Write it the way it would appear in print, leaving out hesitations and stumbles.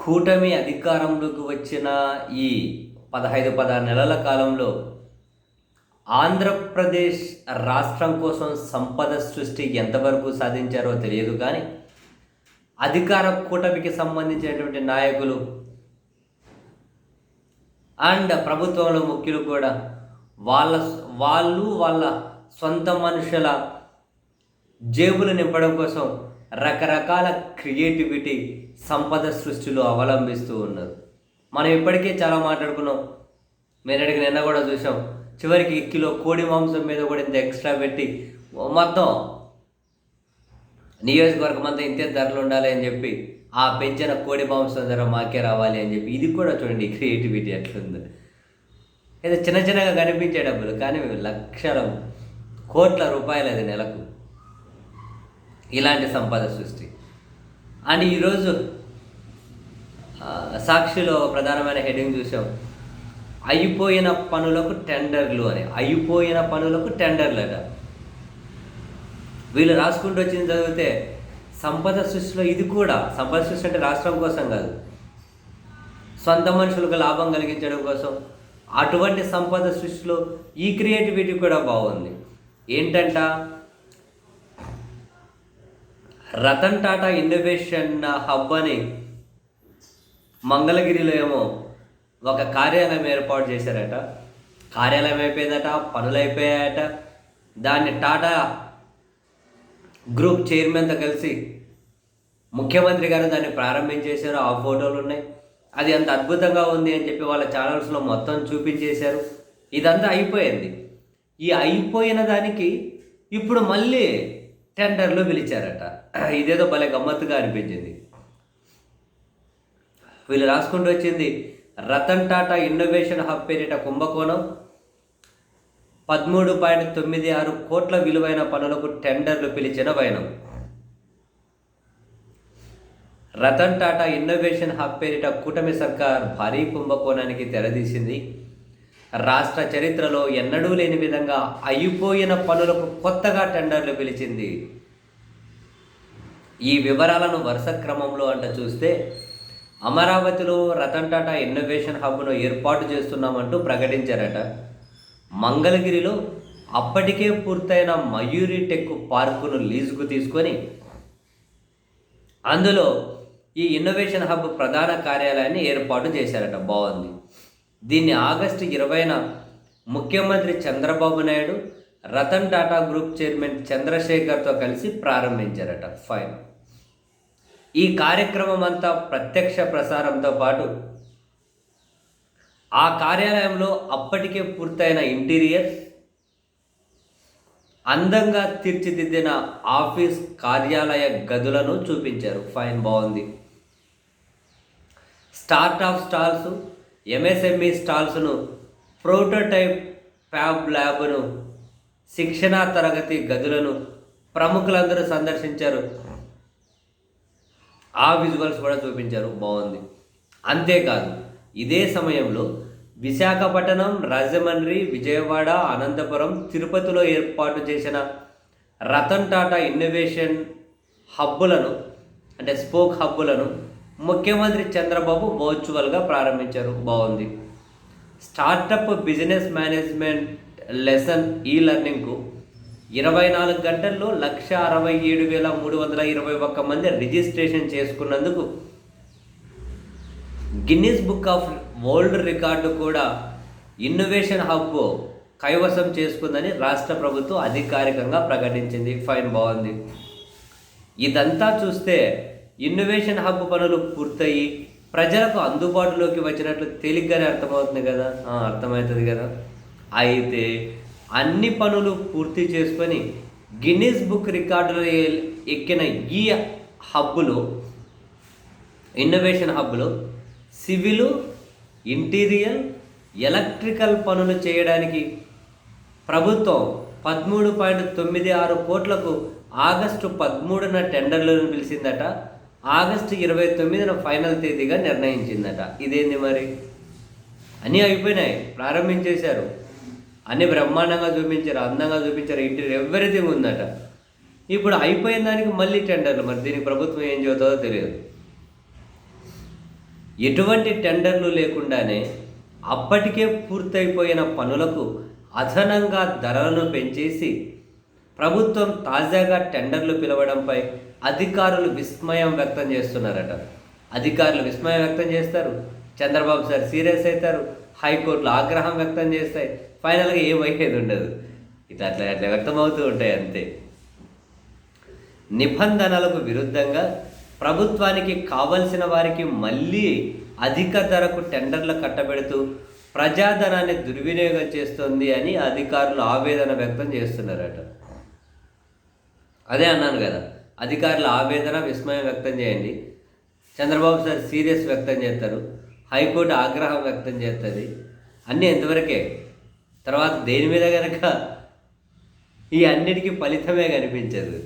కూటమి అధికారంలోకి వచ్చిన ఈ 16 నెలల కాలంలో ఆంధ్రప్రదేశ్ రాష్ట్రం కోసం సంపద సృష్టి ఎంతవరకు సాధించారో తెలియదు కానీ అధికార కూటమికి సంబంధించినటువంటి నాయకులు అండ్ ప్రభుత్వంలో ముఖ్యులు కూడా వాళ్ళ సొంత మనుషుల జేబులు నింపడం కోసం రకరకాల క్రియేటివిటీ సంపద సృష్టిలో అవలంబిస్తూ ఉన్నారు. మనం ఇప్పటికే చాలా మాట్లాడుకున్నాం. మేరడికి నిన్న కూడా చూసాం. చివరికి కిలో కోడి మాంసం మీద కూడా ఇంత ఎక్స్ట్రా పెట్టి మొత్తం నియోజకవర్గం అంతా ఇంతే ధరలు ఉండాలి అని చెప్పి ఆ పెంచిన కోడి మాంసం ధర మాకే రావాలి అని చెప్పి ఇది కూడా చూడండి క్రియేటివిటీ ఎట్లుంది. ఏదో చిన్న చిన్నగా కనిపించే డబ్బులు కానీ లక్షల కోట్ల రూపాయలు అది నెలకు. ఇలాంటి సంపద సృష్టి. అండ్ ఈరోజు సాక్షిలో ప్రధానమైన హెడ్డింగ్ చూసాం, అయిపోయిన పనులకు టెండర్లు అని. అయిపోయిన పనులకు టెండర్లు అట. వీళ్ళు రాసుకుంటూ వచ్చింది చదివితే సంపద సృష్టిలో ఇది కూడా సంపద సృష్టి అంటే రాష్ట్రం కోసం కాదు, సొంత మనుషులకు లాభం కలిగించడం కోసం. అటువంటి సంపద సృష్టిలో ఈ క్రియేటివిటీ కూడా బాగుంది. ఏంటంట, రతన్ టాటా ఇన్నోవేషన్ హబ్ అని మంగళగిరిలో ఏమో ఒక కార్యాలయం ఏర్పాటు చేశారట. కార్యాలయం అయిపోయిందట, పనులు అయిపోయాయట. దాన్ని టాటా గ్రూప్ చైర్మన్తో కలిసి ముఖ్యమంత్రి గారు దాన్ని ప్రారంభించేశారు. ఆ ఫోటోలు ఉన్నాయి. అది అంత అద్భుతంగా ఉంది అని చెప్పి వాళ్ళ ఛానల్స్లో మొత్తం చూపించేశారు. ఇదంతా అయిపోయింది. ఈ అయిపోయిన దానికి ఇప్పుడు మళ్ళీ టెండర్లు పిలిచారట. ఇదేదో భలే గమ్మత్తుగా అనిపించింది. వీళ్ళు రాసుకుంటూ వచ్చింది, రతన్ టాటా ఇన్నోవేషన్ హబ్ పేరిట కుంభకోణం, 13.96 కోట్ల విలువైన పనులకు టెండర్లు పిలిచిన వైనం. రతన్ టాటా ఇన్నోవేషన్ హబ్ పేరిట కూటమి సర్కార్ భారీ కుంభకోణానికి తెరదీసింది. రాష్ట్ర చరిత్రలో ఎన్నడూ లేని విధంగా అయిపోయిన పనులకు కొత్తగా టెండర్లు పిలిచింది. ఈ వివరాలను వరుస క్రమంలో చూస్తే, అమరావతిలో రతన్ టాటా ఇన్నోవేషన్ హబ్ను ఏర్పాటు చేస్తున్నామంటూ ప్రకటించారట. మంగళగిరిలో అప్పటికే పూర్తయిన మయూరి టెక్ పార్కును లీజుకు తీసుకొని అందులో ఈ ఇన్నోవేషన్ హబ్ ప్రధాన కార్యాలయాన్ని ఏర్పాటు చేశారట. బాగుంది. దీన్ని ఆగస్టు 20న ముఖ్యమంత్రి చంద్రబాబు నాయుడు రతన్ టాటా గ్రూప్ చైర్మన్ చంద్రశేఖర్తో కలిసి ప్రారంభించారట. ఫైన్. ఈ కార్యక్రమం అంతా ప్రత్యక్ష ప్రసారంతో పాటు ఆ కార్యాలయంలో అప్పటికే పూర్తయిన ఇంటీరియర్, అందంగా తీర్చిదిద్దిన ఆఫీస్ కార్యాలయ గదులను చూపించారు. ఫైన్, బాగుంది. స్టార్టప్ స్టాల్స్, ఎంఎస్ఎంఈ స్టాల్స్ను, ప్రోటోటైప్ ఫ్యాబ్ ల్యాబ్ను, శిక్షణా తరగతి గదులను ప్రముఖులందరూ సందర్శించారు. ఆ విజువల్స్ కూడా చూపించారు. బాగుంది. అంతేకాదు, ఇదే సమయంలో విశాఖపట్నం, రాజమండ్రి, విజయవాడ, అనంతపురం, తిరుపతిలో ఏర్పాటు చేసిన రతన్ టాటా ఇన్నోవేషన్ హబ్బులను స్పోక్ హబ్బులను ముఖ్యమంత్రి చంద్రబాబు వర్చువల్గా ప్రారంభించారు. బాగుంది. స్టార్టప్ బిజినెస్ మేనేజ్మెంట్ లెసన్ ఈ లెర్నింగ్కు 24 గంటల్లో 167,321 మంది రిజిస్ట్రేషన్ చేసుకున్నందుకు Guinness book of world record కూడా ఇన్నోవేషన్ హబ్ కైవసం చేసుకుందని రాష్ట్ర ప్రభుత్వం అధికారికంగా ప్రకటించింది. ఫైన్, బాగుంది. ఇదంతా చూస్తే ఇన్నోవేషన్ హబ్ పనులు పూర్తయి ప్రజలకు అందుబాటులోకి వచ్చినట్లు తేలిగ్గానే అర్థమవుతుంది కదా. అర్థమవుతుంది కదా. అయితే అన్ని పనులు పూర్తి చేసుకొని గిన్నిస్ బుక్ రికార్డులో ఎక్కిన ఈ హబ్బులో, ఇన్నోవేషన్ హబ్లో సివిలు, ఇంటీరియర్, ఎలక్ట్రికల్ పనులు చేయడానికి ప్రభుత్వం 13.96 కోట్లకు ఆగస్టు 13న టెండర్లను పిలిచిందట. ఆగస్టు 29న ఫైనల్ తేదీగా నిర్ణయించిందట. ఇదేంది మరి? అన్నీ అయిపోయినాయి, ప్రారంభించేశారు, అన్నీ బ్రహ్మాండంగా చూపించారు, అందంగా చూపించారు, ఇంటీరియర్ ఎవ్రీథింగ్ ఉందట. ఇప్పుడు అయిపోయిన దానికి మళ్ళీ టెండర్లు. మరి దీనికి ప్రభుత్వం ఏం చెబుతుందో తెలియదు. ఎటువంటి టెండర్లు లేకుండానే అప్పటికే పూర్తయిపోయిన పనులకు అదనంగా ధరలను పెంచేసి ప్రభుత్వం తాజాగా టెండర్లు పిలవడంపై అధికారులు విస్మయం వ్యక్తం చేస్తున్నారట. అధికారులు విస్మయం వ్యక్తం చేస్తారు, చంద్రబాబు సార్ సీరియస్ అవుతారు, హైకోర్టులో ఆగ్రహం వ్యక్తం చేస్తాయి, ఫైనల్గా ఏమయ్యేది ఉండదు. ఇట్లా అట్లా అట్లా వ్యక్తమవుతూ ఉంటాయి అంతే. నిబంధనలకు విరుద్ధంగా ప్రభుత్వానికి కావలసిన వారికి మళ్ళీ అధిక ధరకు టెండర్లు కట్టబెడుతూ ప్రజాధనాన్ని దుర్వినియోగం చేస్తుంది అని అధికారులు ఆవేదన వ్యక్తం చేస్తున్నారట. అదే అన్నాను కదా, అధికారులు ఆవేదన విస్మయం వ్యక్తం చేయండి, చంద్రబాబు సార్ సీరియస్ వ్యక్తం చేస్తారు, హైకోర్టు ఆగ్రహం వ్యక్తం చేస్తుంది, అన్నీ ఎంతవరకే. తర్వాత దేని మీద కనుక ఈ అన్నిటికీ ఫలితమే కనిపించదు.